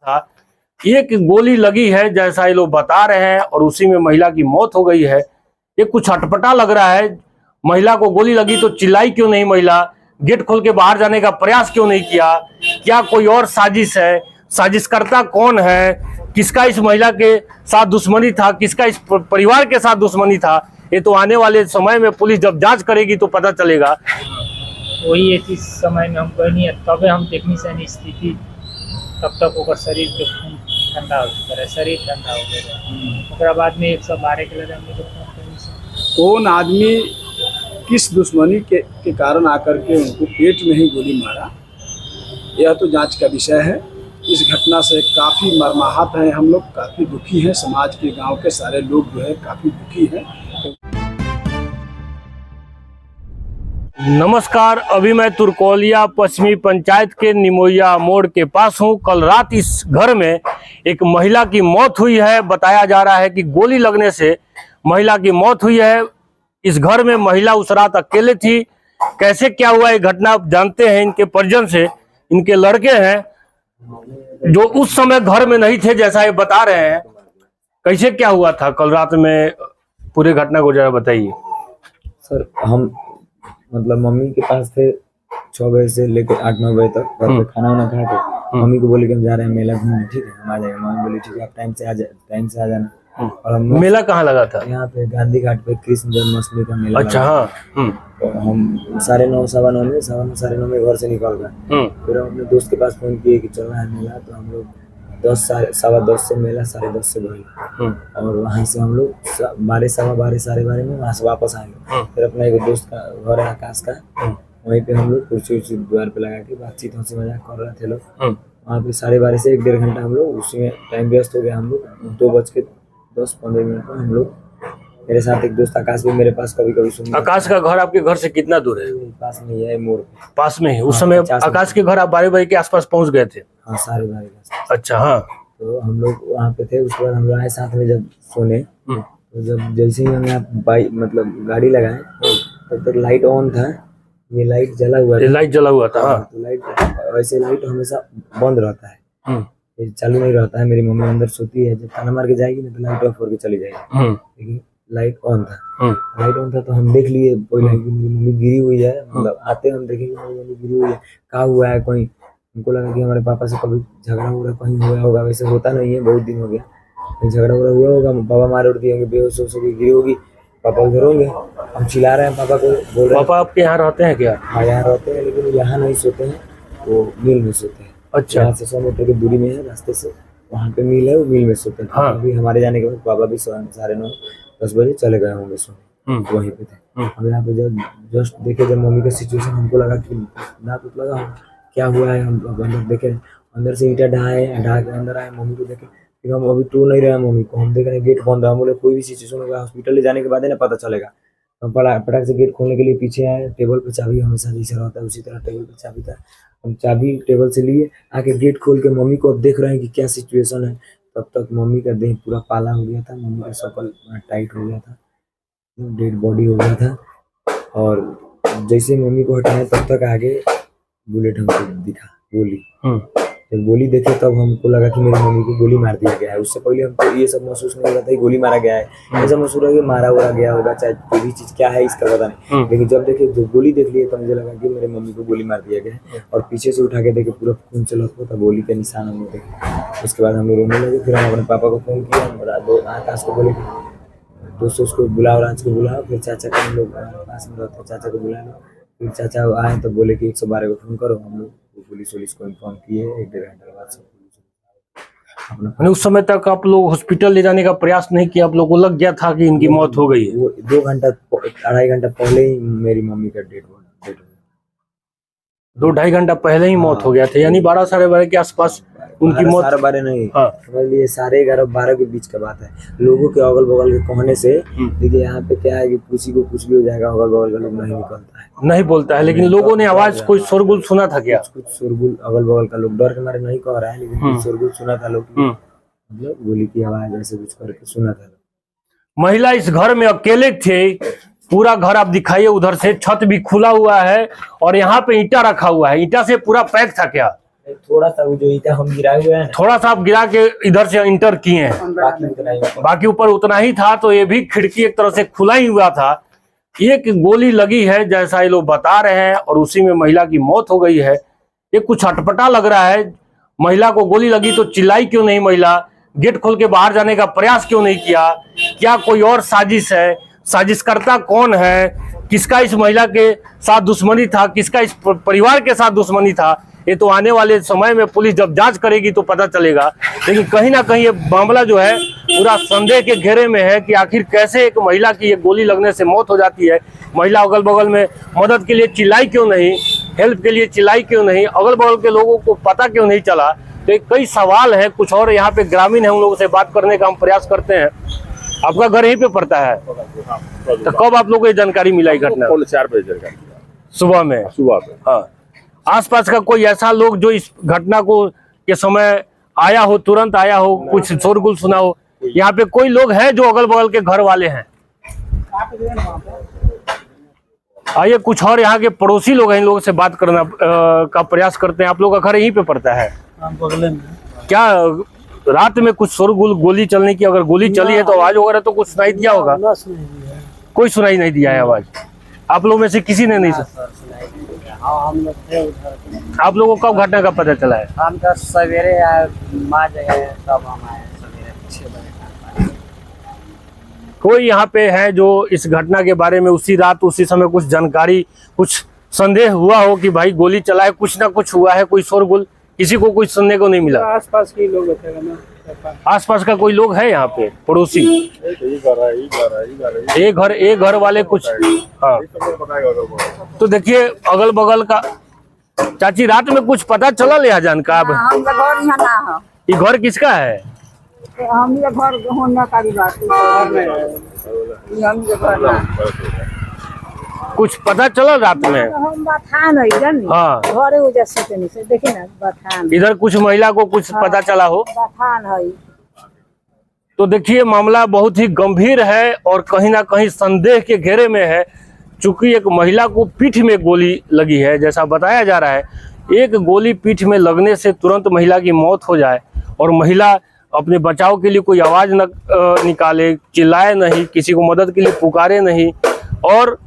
था। एक गोली लगी है जैसा ये लोग बता रहे हैं और उसी में महिला की मौत हो गई है। ये कुछ अटपटा लग रहा है। महिला को गोली लगी तो चिल्लाई क्यों नहीं महिला? गेट खोल के बाहर जाने का प्रयास क्यों नहीं किया? क्या कोई और साजिश है? साजिशकर्ता कौन है? किसका इस महिला के साथ दुश्मनी था? किसका इस परिवार के साथ दुश्मनी था? ये तो आने वाले समय में पुलिस जब जांच करेगी तो पता चलेगा। वही है कि समय में हम कोई नहीं तबे हम टेक्नीशियन स्थिति तब तक ओकर शरीर के खून ठंडा हो चुका है, शरीर ठंडा हो गया। ओकरा बाद में 112 के लगे हमने कौन आदमी किस दुश्मनी के कारण आकर के उनको पेट में ही गोली मारा, यह तो जांच का विषय है। इस घटना से काफ़ी मर्माहत हैं हम लोग, काफ़ी दुखी हैं। समाज के गांव के सारे लोग जो है काफ़ी दुखी हैं। नमस्कार, अभी मैं तुरकोलिया पश्चिमी पंचायत के निमोइया मोड़ के पास हूं। कल रात इस घर में एक महिला की मौत हुई है। बताया जा रहा है कि गोली लगने से महिला की मौत हुई है। इस घर में महिला उस रात अकेले थी। कैसे क्या हुआ ये घटना आप जानते हैं इनके परिजन से। इनके लड़के हैं जो उस समय घर में नहीं थे जैसा ये बता रहे हैं। कैसे क्या हुआ था कल रात में, पूरे घटना को जरा बताइए। सर हम मतलब मम्मी के पास थे 6 बजे से लेकर 8-9 बजे तक। घर पे खाना वाना खा के मम्मी को बोले कि हम जा रहे हैं मेला घूमने, ठीक है हम आ जाएंगे। मम्मी बोली ठीक है आप टाइम से आ जाना। और हम मेला कहाँ लगा था? यहाँ पे गांधी घाट पे कृष्ण जन्माष्टमी का मेला। अच्छा हाँ। तो हम 9:30 सवा 9 में घर से निकल गए। फिर हम अपने दोस्त के पास फोन किए कि चल रहा है मेला, तो हम लोग 10 से मेला 10:30 से गए। और वहाँ से हम लोग 12 सवा 12 साढ़े 12 में वहाँ से वापस आए। फिर अपना एक दोस्त का घर है आकाश का, वहीं पे हम लोग कुर्सी उर्सी द्वार पे लगा के बातचीत हंसी मजाक कर रहे थे लोग। वहाँ पे 12:30 से 1-1.5 घंटा हम लोग उसी में टाइम वेस्ट हो गया। हम लोग 2:10-15 पर हम लोग, मेरे साथ एक दोस्त आकाश भी मेरे पास कभी कभी सुन। आकाश का घर आपके घर से कितना दूर है? पास में ही है, मोड़ पे पास में ही। उस समय आकाश के घर आप 12 बजे के आसपास पहुंच गए थे? हाँ 12:30। अच्छा हाँ। तो हम लोग वहाँ पे थे। उसके बाद हम लोग आए साथ में जब सोने, तो जब जैसे ही हमने बाइक मतलब गाड़ी लगाए तब तक लाइट ऑन था। ये लाइट जला हुआ था। लाइट जला हुआ था हाँ। तो लाइट वैसे लाइट हमेशा बंद रहता है, ये चालू नहीं रहता है। मेरी मम्मी अंदर सोती है, जब खाना मार के जाएगी ना तो लाइट ऑफ करके चली जाएगी। लेकिन लाइट ऑन था तो हम देख लिए पहले कि मेरी मम्मी गिरी हुई है। मतलब आते हम देखे कि मेरी मम्मी गिरी हुई है। क्या हुआ है कोई, हमको लगा कि हमारे पापा से कभी झगड़ा वगड़ा कहीं हुआ होगा। वैसे होता नहीं है, बहुत दिन हो गया। झगड़ा वगड़ा हुआ होगा, पापा मार उड़ दिए होंगे, बेहोश हो गई, गिरी होगी, पापा उधर होंगे। हम चिल्ला रहे हैं पापा को, बोल रहे हैं पापा आपके यहाँ रहते हैं क्या? हाँ यहाँ रहते हैं, लेकिन यहाँ नहीं सोते हैं, वो मिल में सोते हैं। अच्छा। यहाँ से 100 मीटर की दूरी में है रास्ते से, वहाँ पे मिल है, वो मिल में सोते हैं। हाँ। अभी हमारे जाने के बाद पापा भी 9:30-10 बजे चले गए होंगे सोने, वहीं पे थे। हम यहाँ पे जब जस्ट देखे, जब मम्मी का सिचुएशन, हमको लगा कि दांत उत लगा क्या हुआ है। हम अंदर देखे, अंदर से ईंटा ढा के अंदर आए, मम्मी को देखे। फिर हम अभी टू नहीं रहे मम्मी को, हम देख रहे हैं गेट बंद है। हम बोले कोई भी सिचुएशन होगा हॉस्पिटल ले जाने के बाद है ना पता चलेगा। हम फटाक से गेट खोलने के लिए पीछे आए। टेबल पे चाबी हमेशा जैसे रहता है उसी तरह टेबल पे चाबी था। हम चाबी टेबल से लिए आके गेट खोल के मम्मी को देख रहे हैं कि क्या सिचुएशन है। तब तक मम्मी का देह पूरा पाला हो गया था, मम्मी का शकल टाइट हो गया था, डेड बॉडी हो गया था। और जैसे मम्मी को हटाए तब तक आगे बुलेट हमको दिखा, गोली। जब गोली देखे तब हमको लगा कि मेरी मम्मी को गोली मार दिया गया है। उससे पहले हमको ये सब महसूस नहीं हुआ था कि गोली मारा गया है। ऐसा महसूस हुआ कि मारा हुआ गया होगा, चाहे कोई भी चीज क्या है इसका पता नहीं। लेकिन जब देखे, जो गोली देख लिए तो मुझे लगा कि मेरे मम्मी को गोली मार दिया गया है। और पीछे से उठा के देखे पूरा खून से लथपथ था, गोली के निशान हम लोग देखे। उसके बाद हम लोग रोने लगे। फिर हम अपने पापा को फोन किया और आकाश को बोले कि दोस्तों उसको बुलाओ, राज को बुलाओ। फिर चाचा का, हम लोग पास में रहते, चाचा को बुला लो। फिर चाचा आए तो बोले कि 112 को फोन करो। हम लोग पुलिस को इन्फॉर्म किए। 1-1.5 घंटे बाद सब अपना। उस समय तक आप लोग हॉस्पिटल ले जाने का प्रयास नहीं किया? आप लोग को लग गया था कि इनकी मौत हो गई है? वो 2-2.5 घंटा पहले ही मेरी मम्मी का डेट हो गया। 2-2.5 घंटा पहले ही मौत हो गया था, यानी 12 साढ़े 12 के आसपास उनकी मौत। 12 नहीं, हाँ। समझ लिए 11:30-12 के बीच का बात है। लोगों के अगल बगल के कहने से, देखिए यहाँ पे क्या है कि किसी को कुछ भी हो जाएगा, अगल बगल का लोग नहीं निकलता है, नहीं बोलता है। लेकिन लोगों ने आवाज, कोई शोरगुल सुना था क्या? कुछ शोरगुल अगल बगल का लोग डर के मारे नहीं कह रहा है, लेकिन कुछ शोरगुल सुना था लोग, मतलब गोली की आवाज ऐसे कुछ करके सुना था। महिला इस घर में अकेले थे। पूरा घर आप दिखाइए, उधर से छत भी खुला हुआ है और यहाँ पे ईंटा रखा हुआ है। ईंटा से पूरा पैक था क्या? थोड़ा सा वो जो ईटा हम गिराए हुए हैं थोड़ा सा आप गिरा के इधर से इंटर किए हैं, बाकी उतना ही ऊपर। बाकी ऊपर उतना ही था, तो ये भी खिड़की एक तरह से खुला ही हुआ था। एक गोली लगी है जैसा ये लोग बता रहे हैं, और उसी में महिला की मौत हो गई है। ये कुछ अटपटा लग रहा है। महिला को गोली लगी तो चिल्लाई क्यों नहीं महिला? गेट खोल के बाहर जाने का प्रयास क्यों नहीं किया? क्या कोई और साजिश है? साजिशकर्ता कौन है? किसका इस महिला के साथ दुश्मनी था? किसका इस परिवार के साथ दुश्मनी था? ये तो आने वाले समय में पुलिस जब जांच करेगी तो पता चलेगा। लेकिन कहीं ना कहीं ये मामला जो है पूरा संदेह के घेरे में है कि आखिर कैसे एक महिला की ये गोली लगने से मौत हो जाती है। महिला अगल बगल में मदद के लिए चिल्लाई क्यों नहीं? हेल्प के लिए चिल्लाई क्यों नहीं? अगल बगल के लोगों को पता क्यों नहीं चला? तो ये कई सवाल है। कुछ और यहाँ पे ग्रामीण है, उन लोगों से बात करने का हम प्रयास करते हैं। आपका घर यहीं पे पड़ता है, तो कब आप लोगों को ये जानकारी मिला ये घटना? 4 बजे जानकारी सुबह में। सुबह में। हाँ, आसपास का कोई ऐसा लोग जो इस घटना को के समय आया हो, तुरंत आया हो, कुछ शोरगुल सुना हो? यहाँ पे कोई लोग हैं जो अगल बगल के घर वाले हैं? आइए, कुछ और यहाँ के पड़ोसी लोग हैं, इन लोगों से बात करना का प्रयास करते हैं। आप लोग का घर यहीं पे पड़ता है? क्या रात में कुछ शोरगुल, गोली चलने की, अगर गोली चली है तो आवाज वगैरह तो कुछ सुनाई दिया होगा? कोई सुनाई नहीं दिया है आवाज? आप लोगों में से किसी ने नहीं सुना? हम लोग थे उधर। आप लोगों को कब घटना का पता चला है? हम तो सवेरे आए, माँ जगह तब हम आए सवेरे 6 बजे। कोई यहाँ पे है जो इस घटना के बारे में उसी रात उसी समय कुछ जानकारी, कुछ संदेह हुआ हो कि भाई गोली चला है, कुछ ना कुछ हुआ है, कोई शोरगुल? किसी को कुछ सुनने को नहीं मिला? आसपास के लोग बताएगा ना। आसपास का कोई लोग है यहाँ पे पड़ोसी? एक घर वाले कुछ? हाँ, तो देखिए अगल बगल का। चाची, रात में कुछ पता चला ले जानकार? हम घर यहाँ ना हो। ये घर किसका है? हम ये घर होने का भी बात है। हम ये घर ना कुछ पता चला रात में? हम बथान है इधर नहीं। हाँ, घरे उधर से नहीं से देखिए ना, बथान इधर कुछ महिला को कुछ पता चला हो? बथान है। तो देखिए मामला बहुत ही गंभीर है और कहीं ना कहीं संदेह के घेरे में है। चूंकि एक महिला को पीठ में गोली लगी है, जैसा बताया जा रहा है। एक गोली पीठ में लगने से तुरंत महिला की मौत हो जाए और महिला अपने बचाव के लिए कोई आवाज न निकाले, चिल्लाए नहीं, किसी को मदद के लिए पुकारे नहीं, और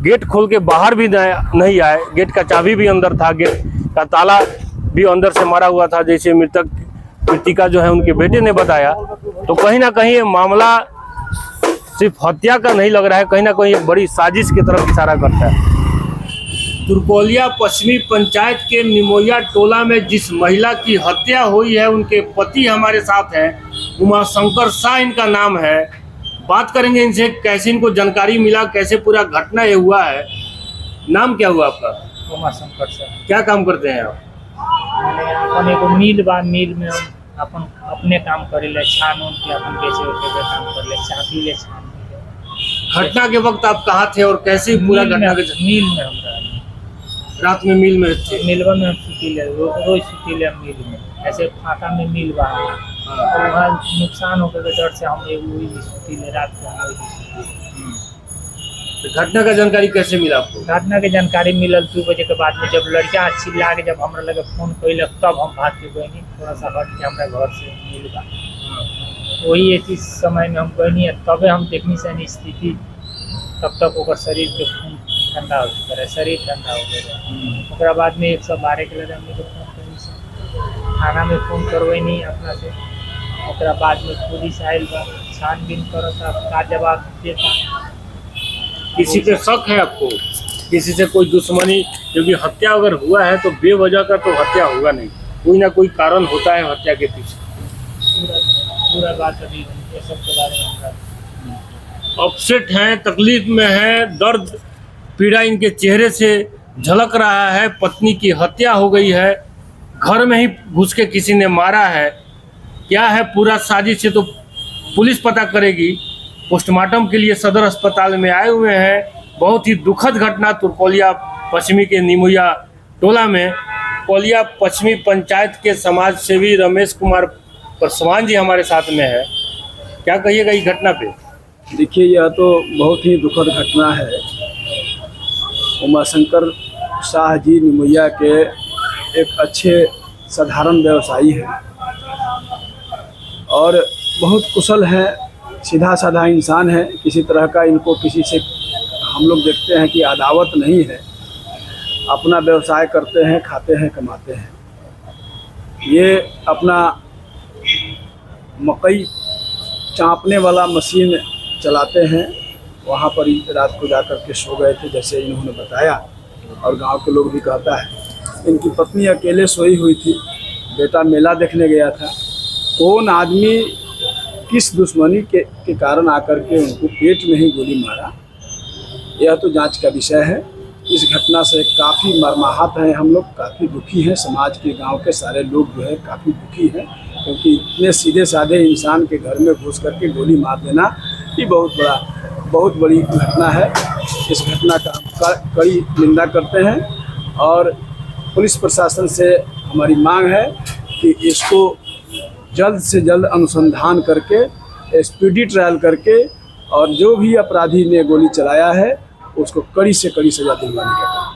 गेट खोल के बाहर भी नहीं आए। गेट का चाबी भी अंदर था, गेट का ताला भी अंदर से मारा हुआ था, जैसे मृतिका जो है उनके बेटे ने बताया। तो कहीं ना कहीं ये मामला सिर्फ हत्या का नहीं लग रहा है, कहीं ना कहीं एक बड़ी साजिश की तरफ इशारा करता है। तुरकोलिया पश्चिमी पंचायत के निमोया टोला में जिस महिला की हत्या हुई है, उनके पति हमारे साथ हैं। उमाशंकर शाह इनका नाम है। बात करेंगे इनसे, कैसे इनको जानकारी मिला, कैसे पूरा घटना ये हुआ है। नाम क्या हुआ आपका? उमाशंकर शाह। क्या काम करते हैं आप? मैंने अपन एगो मिल बा, मिल में हम अपन अपने काम करेले, छान उन के अपन बेचे उचे के काम करले, चाबी ले छान। घटना के वक्त आप कहाँ थे और कैसे पूरा घटना के? मिल में हम रात में मिल में थे? मिलवा में हम सुतीले, रोज सुतीले मिल में। ऐसे फाका में मिल बा, तो वहाँ नुकसान होकर के डर से हम एगो वही सुतीले, रात को हम वही सुतीले। तो घटना का जानकारी कैसे मिला आपको? घटना के जानकारी मिलल 2 बजे के बाद में, जब लड़का चिल्ला के जब हमरा लगे फोन कैलक, तब हम भाग के गए। थोड़ा सा हट के हमारे घर से मिल बा, वही एक समय में हम गए, तबे हम देखनी से स्थिति। तब तक ओकर शरीर के खून ठंडा हो चुका है, शरीर ठंडा हो गया। ओकरा बाद में 112 के लगे हमने फोन करनी से, थाना में फोन करवैनी अपना से। ओकरा बाद में पुलिस आयल बा, छानबीन करता, का जवाब देता। किसी पे शक है आपको? किसी से कोई दुश्मनी? क्योंकि हत्या अगर हुआ है तो बेवजह का तो हत्या होगा नहीं, कोई ना कोई कारण होता है हत्या के पीछे। पूरा बात अभी ये सब के बारे में अपसेट हैं, तकलीफ में हैं, दर्द पीड़ा इनके चेहरे से झलक रहा है। पत्नी की हत्या हो गई है, घर में ही घुस के किसी ने मारा है। क्या है पूरा साजिश से तो पुलिस पता करेगी। पोस्टमार्टम के लिए सदर अस्पताल में आए हुए हैं। बहुत ही दुखद घटना तुरकोलिया पश्चिमी के निमोया टोला में। कोलिया पश्चिमी पंचायत के समाज सेवी रमेश कुमार पासवान जी हमारे साथ में है। क्या कहिएगा इस घटना पे? देखिए, यह तो बहुत ही दुखद घटना है। उमाशंकर शाह जी निमोया के एक अच्छे साधारण व्यवसायी हैं और बहुत कुशल हैं, सीधा साधा इंसान है। किसी तरह का इनको किसी से हम लोग देखते हैं कि अदावत नहीं है। अपना व्यवसाय करते हैं, खाते हैं, कमाते हैं। ये अपना मकई चाँपने वाला मशीन चलाते हैं। वहाँ पर ही रात को जाकर के सो गए थे, जैसे इन्होंने बताया, और गांव के लोग भी कहता है। इनकी पत्नी अकेले सोई हुई थी, बेटा मेला देखने गया था। कौन आदमी किस दुश्मनी के कारण आकर के उनको पेट में ही गोली मारा, यह तो जांच का विषय है। इस घटना से काफ़ी मर्माहत हैं हम लोग, काफ़ी दुखी हैं। समाज के, गांव के सारे लोग जो है काफ़ी दुखी हैं, क्योंकि इतने सीधे साधे इंसान के घर में घुस करके गोली मार देना ये बहुत बड़ी घटना है। इस घटना का हम कड़ी निंदा करते हैं और पुलिस प्रशासन से हमारी मांग है कि इसको जल्द से जल्द अनुसंधान करके, स्पीडी ट्रायल करके, और जो भी अपराधी ने गोली चलाया है उसको कड़ी से कड़ी सजा दिलवाने का